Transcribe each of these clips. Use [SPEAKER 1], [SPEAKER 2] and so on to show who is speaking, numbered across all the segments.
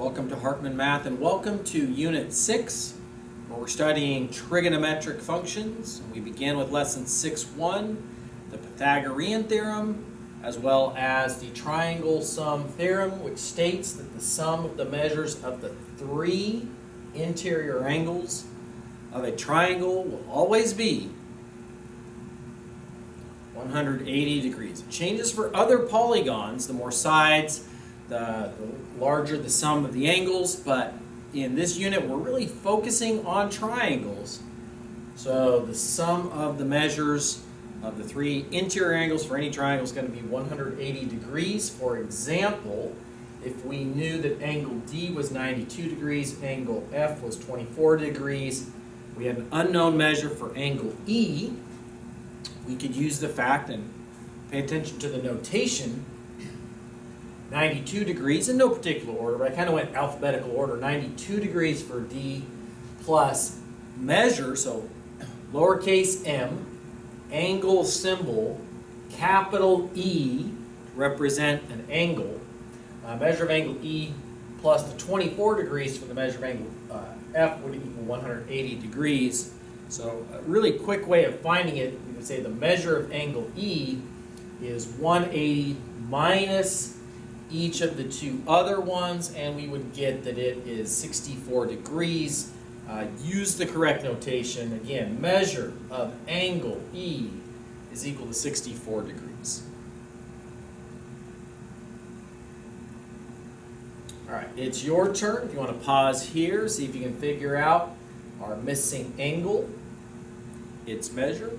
[SPEAKER 1] Welcome to Hartman Math and welcome to Unit 6, where we're studying trigonometric functions. We begin with Lesson 6.1, the Pythagorean Theorem, as well as the Triangle Sum Theorem, which states that the sum of the measures of the three interior angles of a triangle will always be 180 degrees. It changes for other polygons. The more sides, the larger the sum of the angles, but in this unit we're really focusing on triangles. So the sum of the measures of the three interior angles for any triangle is going to be 180 degrees. For example, if we knew that angle D was 92 degrees, angle F was 24 degrees, we had an unknown measure for angle E, we could use the fact and pay attention to the notation. 92 degrees in no particular order, but I kind of went alphabetical order. 92 degrees for D plus measure, so lowercase m, angle symbol, capital E, represent an angle. Measure of angle E plus the 24 degrees for the measure of angle F would equal 180 degrees. So a really quick way of finding it, we would say the measure of angle E is 180 minus each of the two other ones, and we would get that it is 64 degrees. Use the correct notation. Again, measure of angle E is equal to 64 degrees. All right, it's your turn. If you want to pause here, see if you can figure out our missing angle, its measure.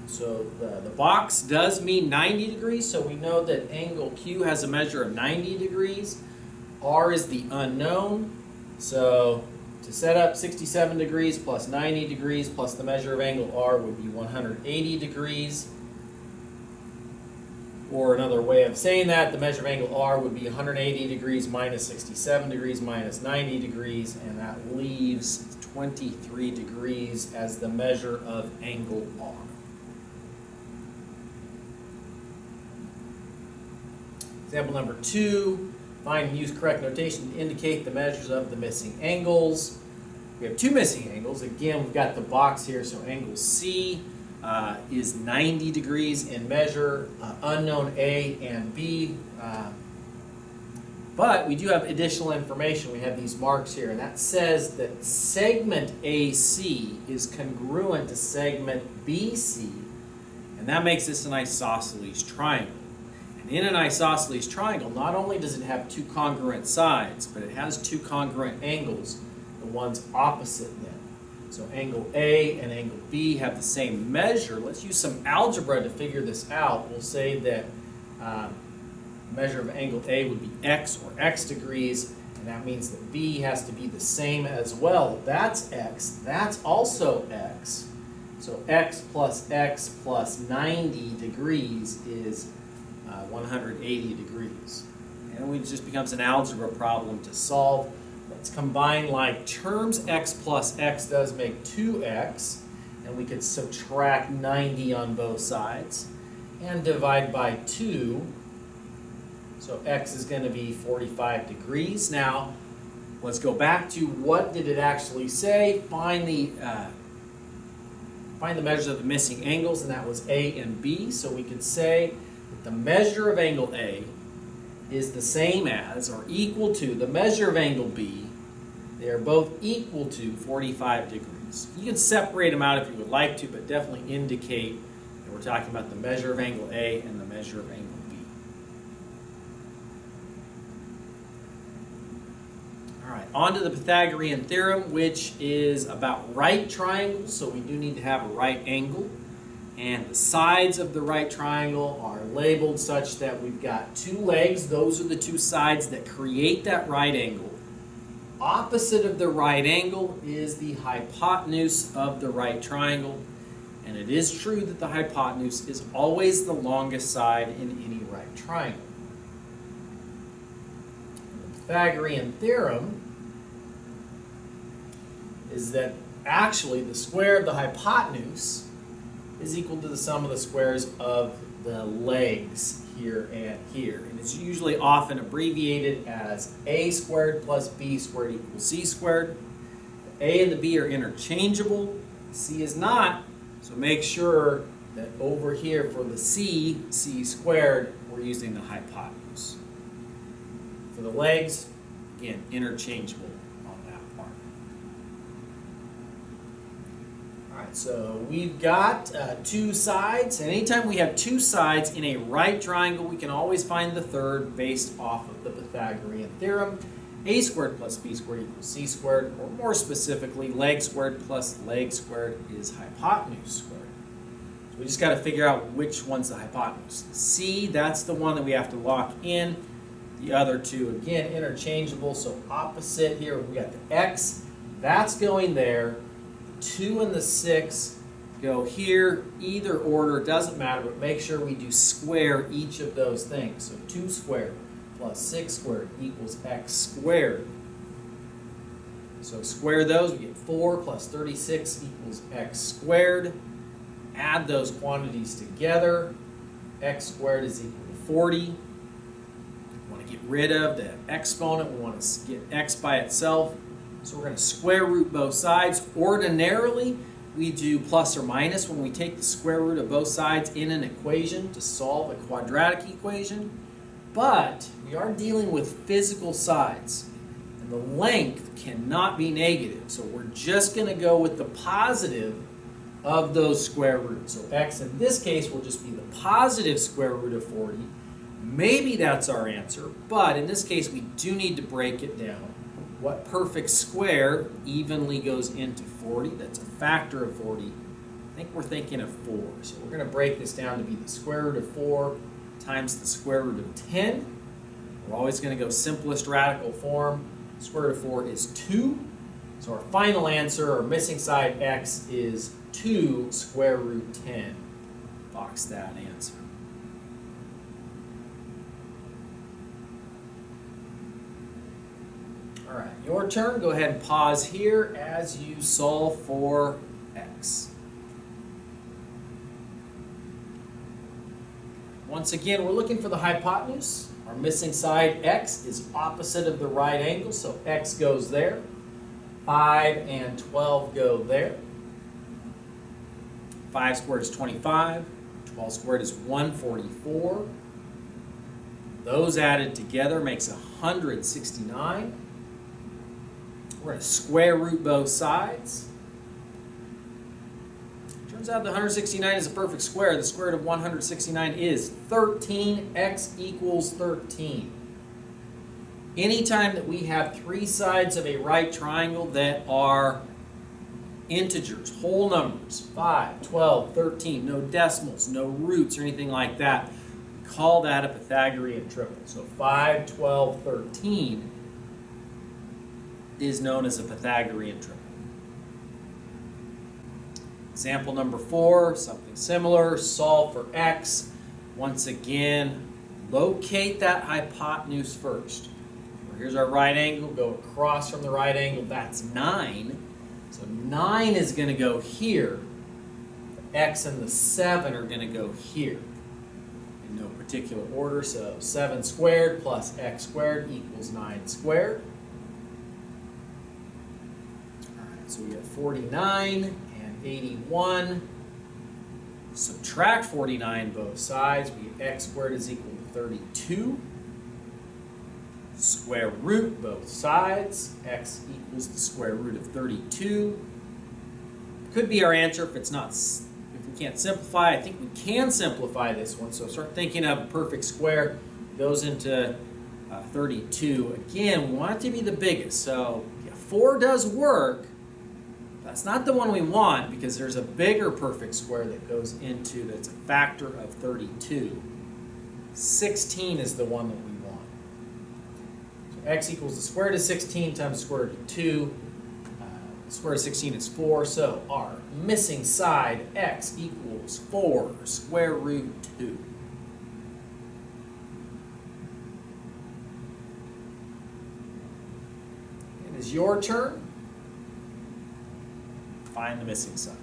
[SPEAKER 1] So the box does mean 90 degrees, so we know that angle Q has a measure of 90 degrees. R is the unknown, so to set up 67 degrees plus 90 degrees plus the measure of angle R would be 180 degrees. Or another way of saying that, the measure of angle R would be 180 degrees minus 67 degrees minus 90 degrees, and that leaves 23 degrees as the measure of angle R. Example number 2, find and use correct notation to indicate the measures of the missing angles. We have two missing angles. Again, we've got the box here, so angle C is 90 degrees in measure, unknown A and B. But we do have additional information. We have these marks here, and that says that segment AC is congruent to segment BC, and that makes this an isosceles triangle. In an isosceles triangle, not only does it have two congruent sides, but it has two congruent angles, the ones opposite them. So angle A and angle B have the same measure. Let's use some algebra to figure this out. We'll say that measure of angle A would be x, or x degrees, and that means that B has to be the same as well. That's x, that's also x. So x plus 90 degrees is 180 degrees. And it just becomes an algebra problem to solve. Let's combine like terms. X plus x does make 2x, and we could subtract 90 on both sides and divide by 2. So x is going to be 45 degrees. Now let's go back to what did it actually say. Find the measures of the missing angles, and that was A and B. So we could say the measure of angle A is the same as or equal to the measure of angle B. They are both equal to 45 degrees. You can separate them out if you would like to, but definitely indicate that we're talking about the measure of angle A and the measure of angle B. All right, on to the Pythagorean Theorem, which is about right triangles, so we do need to have a right angle. And the sides of the right triangle are labeled such that we've got two legs. Those are the two sides that create that right angle. Opposite of the right angle is the hypotenuse of the right triangle. And it is true that the hypotenuse is always the longest side in any right triangle. The Pythagorean theorem is that actually the square of the hypotenuse is equal to the sum of the squares of the legs here and here. And it's usually often abbreviated as a squared plus b squared equals c squared. The a and the b are interchangeable. C is not, so make sure that over here for the c squared, we're using the hypotenuse. For the legs, again, interchangeable on that part. All right, so we've got two sides, and anytime we have two sides in a right triangle, we can always find the third based off of the Pythagorean theorem. A squared plus b squared equals c squared, or more specifically, leg squared plus leg squared is hypotenuse squared. So we just got to figure out which one's the hypotenuse. C, that's the one that we have to lock in. The other two, again, interchangeable, so opposite here, we got the x, that's going there. The 2 and the 6 go here. Either order, doesn't matter, but make sure we do square each of those things. So 2 squared plus 6 squared equals x squared. So square those, we get 4 plus 36 equals x squared. Add those quantities together. X squared is equal to 40. We want to get rid of the exponent. We want to get x by itself. So we're going to square root both sides. Ordinarily, we do plus or minus when we take the square root of both sides in an equation to solve a quadratic equation. But we are dealing with physical sides, and the length cannot be negative. So we're just going to go with the positive of those square roots. So x in this case will just be the positive square root of 40. Maybe that's our answer, but in this case we do need to break it down. What perfect square evenly goes into 40? That's a factor of 40. I think we're thinking of 4. So we're going to break this down to be the square root of 4 times the square root of 10. We're always going to go simplest radical form. Square root of 4 is 2. So our final answer, our missing side x, is 2 square root 10. Box that answer. All right, your turn. Go ahead and pause here as you solve for x. Once again, we're looking for the hypotenuse. Our missing side, x, is opposite of the right angle, so x goes there. 5 and 12 go there. 5 squared is 25. 12 squared is 144. Those added together makes 169. We're going to square root both sides. Turns out the 169 is a perfect square. The square root of 169 is 13. X equals 13. Anytime that we have three sides of a right triangle that are integers, whole numbers, 5, 12, 13, no decimals, no roots or anything like that, we call that a Pythagorean triple. So 5, 12, 13 is known as a Pythagorean triple. Example number 4, something similar. Solve for x. Once again, locate that hypotenuse first. Here's our right angle. Go across from the right angle. That's 9. So 9 is going to go here. The x and the 7 are going to go here. In no particular order. So 7 squared plus x squared equals 9 squared. All right, so we have 49. 81. Subtract 49 both sides. We get x squared is equal to 32. Square root both sides. X equals the square root of 32. Could be our answer if it's not. If we can't simplify, I think we can simplify this one. So start thinking of a perfect square. Goes into 32. Again, we want it to be the biggest. So yeah, 4 does work. That's not the one we want because there's a bigger perfect square that goes into that's a factor of 32. 16 is the one that we want. So x equals the square root of 16 times the square root of 2. The square root of 16 is 4, so our missing side, x equals 4 square root 2. It is your turn. Find the missing side.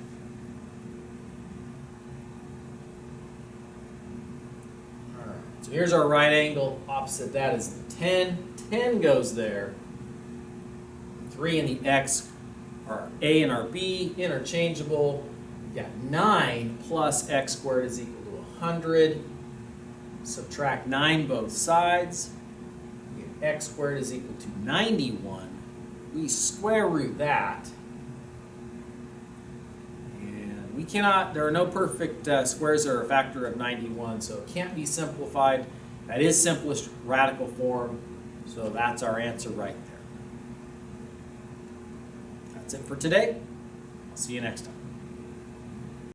[SPEAKER 1] So here's our right angle. Opposite that is the 10. 10 goes there. 3 and the x are a and our b, interchangeable. We've got 9 plus x squared is equal to 100. Subtract 9 both sides. We get x squared is equal to 91. We square root that. And we cannot, there are no perfect squares that are a factor of 91, so it can't be simplified. That is simplest radical form, so that's our answer right there. That's it for today. I'll see you next time.